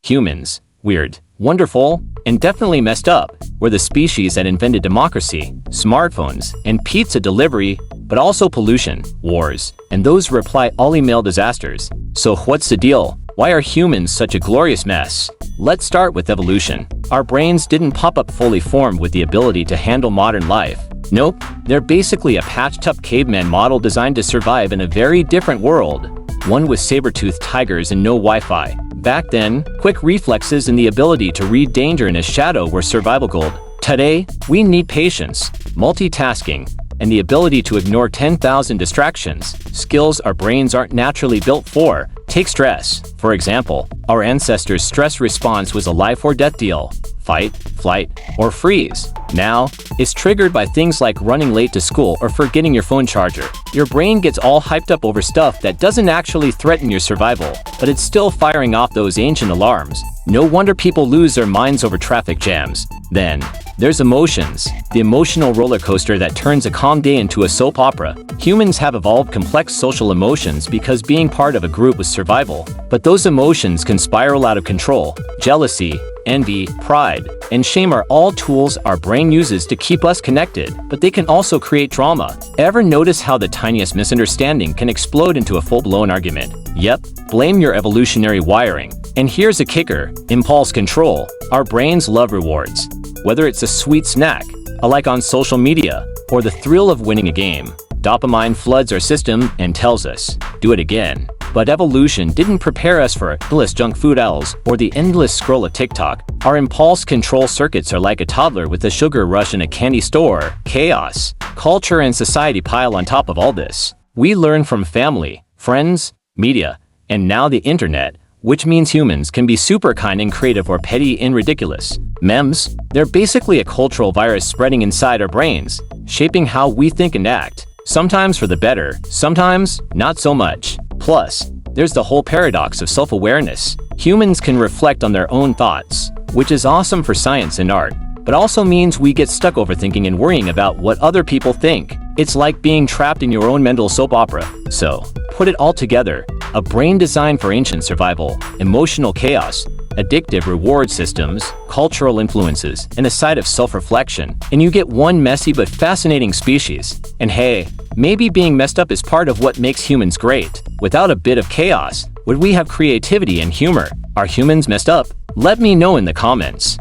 Humans, weird, wonderful, and definitely messed up. We're the species that invented democracy, smartphones, and pizza delivery, but also pollution, wars, and those reply all-email disasters. So what's the deal? Why are humans such a glorious mess? Let's start with evolution. Our brains didn't pop up fully formed with the ability to handle modern life. Nope, they're basically a patched-up caveman model designed to survive in a very different world. One with saber-toothed tigers and no Wi-Fi. Back then, quick reflexes and the ability to read danger in a shadow were survival gold. Today, we need patience, multitasking, and the ability to ignore 10,000 distractions, skills our brains aren't naturally built for. Take stress. For example, our ancestors' stress response was a life or death deal. Fight, flight, or freeze. Now, it's triggered by things like running late to school or forgetting your phone charger. Your brain gets all hyped up over stuff that doesn't actually threaten your survival, but it's still firing off those ancient alarms. No wonder people lose their minds over traffic jams. Then, there's emotions, the emotional roller coaster that turns a calm day into a soap opera. Humans have evolved complex social emotions because being part of a group was survival, but those emotions can spiral out of control. Jealousy, envy, pride, and shame are all tools our brain uses to keep us connected, but they can also create drama. Ever notice how the tiniest misunderstanding can explode into a full-blown argument? Yep, blame your evolutionary wiring. And here's a kicker: impulse control. Our brains love rewards. Whether it's a sweet snack, a like on social media, or the thrill of winning a game, dopamine floods our system and tells us, do it again. But evolution didn't prepare us for endless junk food aisles or the endless scroll of TikTok. Our impulse control circuits are like a toddler with a sugar rush in a candy store. Chaos, culture, and society pile on top of all this. We learn from family, friends, media, and now the internet, which means humans can be super kind and creative or petty and ridiculous. Memes, they're basically a cultural virus spreading inside our brains, shaping how we think and act. Sometimes for the better, sometimes not so much. Plus, there's the whole paradox of self-awareness. Humans can reflect on their own thoughts, which is awesome for science and art, but also means we get stuck overthinking and worrying about what other people think. It's like being trapped in your own mental soap opera. So, put it all together: a brain designed for ancient survival, emotional chaos, addictive reward systems, cultural influences, and a side of self-reflection, and you get one messy but fascinating species. And hey, maybe being messed up is part of what makes humans great. Without a bit of chaos, would we have creativity and humor? Are humans messed up? Let me know in the comments.